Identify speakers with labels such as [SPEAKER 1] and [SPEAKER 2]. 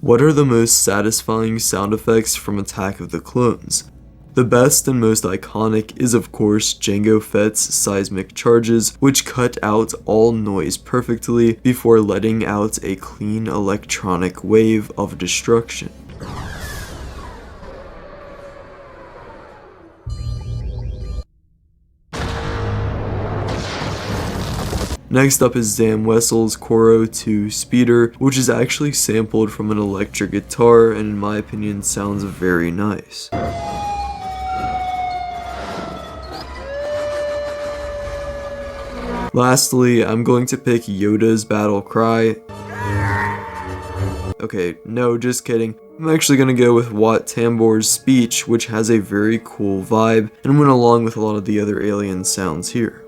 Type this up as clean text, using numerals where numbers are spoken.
[SPEAKER 1] What are the most satisfying sound effects from Attack of the Clones? The best and most iconic is of course Jango Fett's seismic charges, which cut out all noise perfectly before letting out a clean electronic wave of destruction. Next up is Zam Wessel's Koro 2 Speeder, which is actually sampled from an electric guitar and in my opinion sounds very nice. Lastly, I'm going to pick Yoda's battle cry. Okay, no, just kidding. I'm actually going to go with Wat Tambor's speech, which has a very cool vibe and went along with a lot of the other alien sounds here.